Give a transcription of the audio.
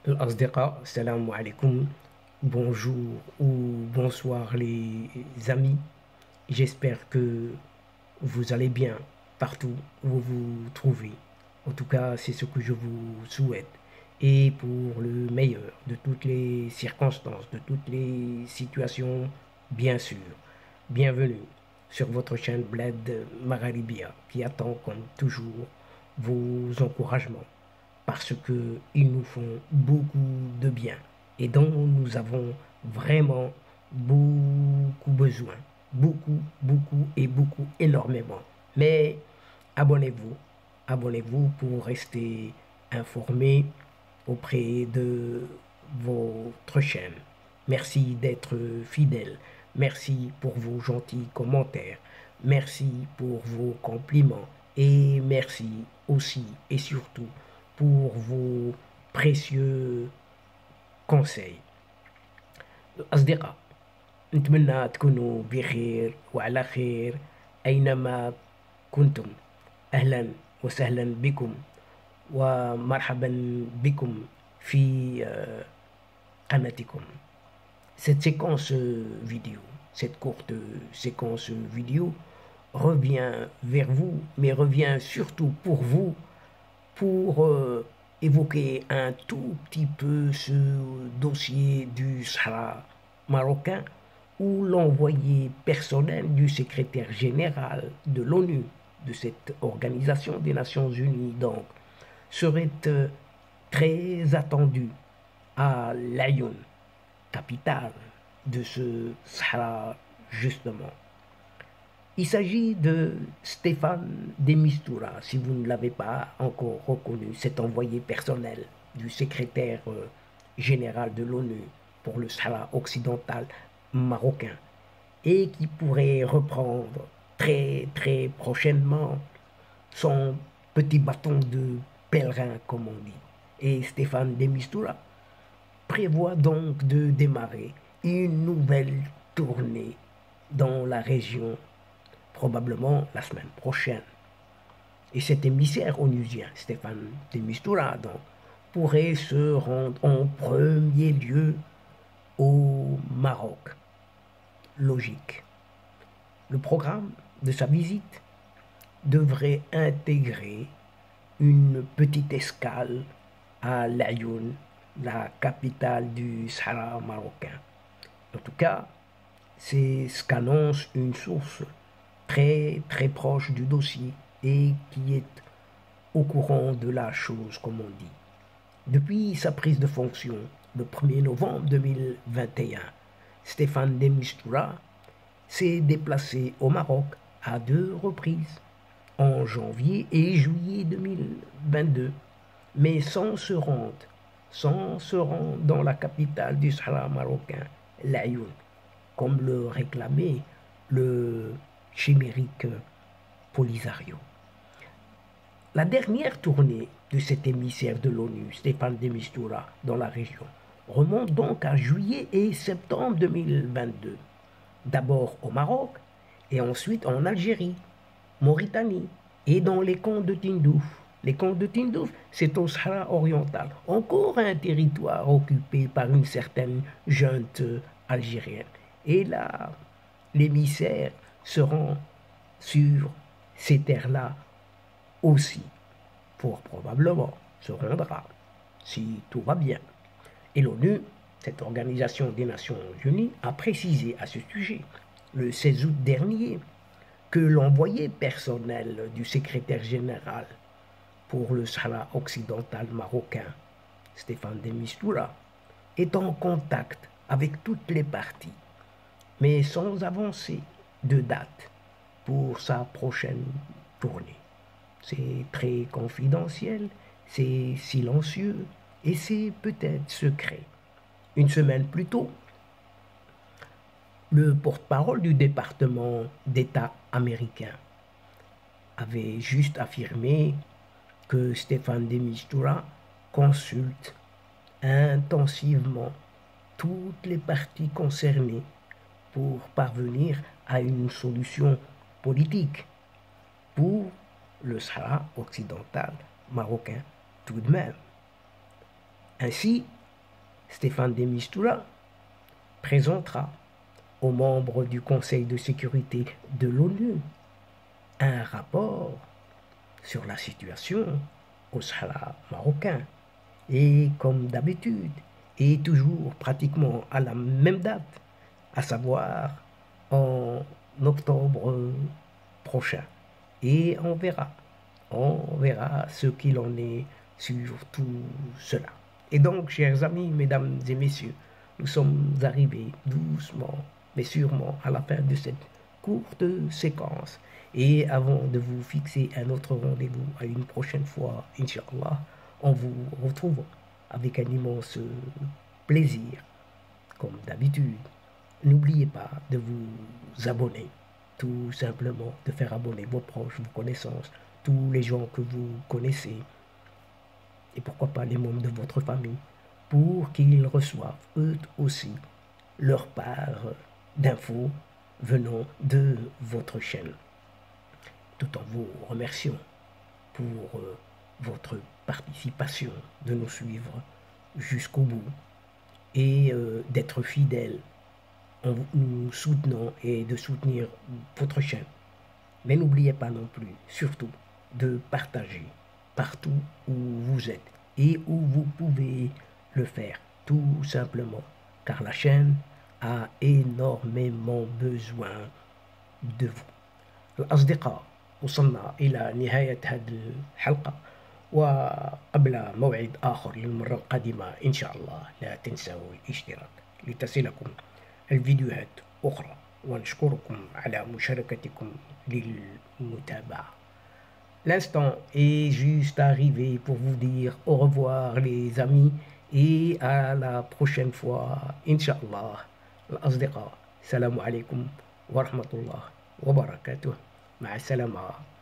الأصدقاء السلام عليكم. Bonjour ou bonsoir les amis. J'espère que vous allez bien partout où vous vous trouvez. En tout cas, c'est ce que je vous souhaite. Et pour le meilleur de toutes les circonstances, de toutes les situations, bien sûr. Bienvenue sur votre chaîne Bled Mararibia qui attend comme toujours vos encouragements parce qu'ils nous font beaucoup de bien et dont nous avons vraiment beaucoup besoin. Beaucoup, beaucoup et beaucoup, énormément. Mais abonnez-vous, abonnez-vous pour rester informé auprès de votre chaîne. Merci d'être fidèle. Merci pour vos gentils commentaires. Merci pour vos compliments. Et merci aussi et surtout pour vos précieux conseils. أصدقاء، نتمنى تكونوا بخير وعلى خير أينما كنتم. أهلا وسهلا بكم ومرحبا بكم في قناتكم. Cette séquence vidéo, cette courte séquence vidéo revient vers vous, mais revient surtout pour vous, pour évoquer un tout petit peu ce dossier du Sahara marocain où l'envoyé personnel du secrétaire général de l'ONU, de cette organisation des Nations Unies, donc, serait très attendu à Laayoune, capitale de ce Sahara, justement. Il s'agit de Stéphane de Mistura, si vous ne l'avez pas encore reconnu, cet envoyé personnel du secrétaire général de l'ONU pour le Sahara occidental marocain, et qui pourrait reprendre très très prochainement son petit bâton de pèlerin, comme on dit. Et Stéphane de Mistura prévoit donc de démarrer une nouvelle tournée dans la région, probablement la semaine prochaine. Et cet émissaire onusien, Stéphane de Mistura, donc, pourrait se rendre en premier lieu au Maroc. Logique. Le programme de sa visite devrait intégrer une petite escale à Laayoune, la capitale du Sahara marocain. En tout cas, c'est ce qu'annonce une source très très proche du dossier et qui est au courant de la chose, comme on dit. Depuis sa prise de fonction le 1er novembre 2021, Stéphane de Mistura s'est déplacé au Maroc à 2 reprises, en janvier et juillet 2022, mais sans se rendre dans la capitale du Sahara marocain, Laayoune, comme le réclamait le chimérique Polisario. La dernière tournée de cet émissaire de l'ONU, Stéphane de Mistura, dans la région, remonte donc à juillet et septembre 2022. D'abord au Maroc et ensuite en Algérie, Mauritanie et dans les camps de Tindouf. Les camps de Tindouf, c'est au Sahara oriental, encore un territoire occupé par une certaine junte algérienne. Et là, l'émissaire se rend sur ces terres-là aussi, fort probablement se rendra, si tout va bien. Et l'ONU, cette organisation des Nations Unies, a précisé à ce sujet, le 16 août dernier, que l'envoyé personnel du secrétaire général pour le Sahara occidental marocain, Stéphane de Mistura, est en contact avec toutes les parties, mais sans avancer de date pour sa prochaine tournée. C'est très confidentiel, c'est silencieux et c'est peut-être secret. Une semaine plus tôt, le porte-parole du département d'État américain avait juste affirmé que Stéphane de Mistura consulte intensivement toutes les parties concernées pour parvenir à une solution politique pour le Sahara occidental marocain tout de même. Ainsi, Stéphane de Mistura, présentera aux membres du Conseil de sécurité de l'ONU un rapport sur la situation au Sahara marocain. Et comme d'habitude, et toujours pratiquement à la même date, à savoir en octobre prochain. Et on verra ce qu'il en est sur tout cela. Et donc, chers amis, mesdames et messieurs, nous sommes arrivés doucement, mais sûrement à la fin de cette courte séquence. Et avant de vous fixer un autre rendez-vous à une prochaine fois, Inch'Allah, on vous retrouve avec un immense plaisir, comme d'habitude. N'oubliez pas de vous abonner, tout simplement de faire abonner vos proches, vos connaissances, tous les gens que vous connaissez, et pourquoi pas les membres de votre famille, pour qu'ils reçoivent eux aussi leur part d'infos venant de votre chaîne. Tout en vous remerciant pour votre participation, de nous suivre jusqu'au bout et d'être fidèles en nous soutenant et de soutenir votre chaîne. Mais n'oubliez pas non plus, surtout, de partager partout où vous êtes et où vous pouvez le faire, tout simplement, car la chaîne a énormément besoin de vous. الأصدقاء، وصلنا إلى نهاية هذه الحلقة، وقبل موعد آخر للمرة القادمة إن شاء الله لا تنسوا الاشتراك لتصلكم الفيديوهات أخرى، ونشكركم على مشاركتكم للمتابعة. L'instant est juste arrivé pour vous dire au revoir les amis et à la prochaine fois Inch'Allah. الأصدقاء، السلام عليكم ورحمة الله وبركاته. مع السلامة.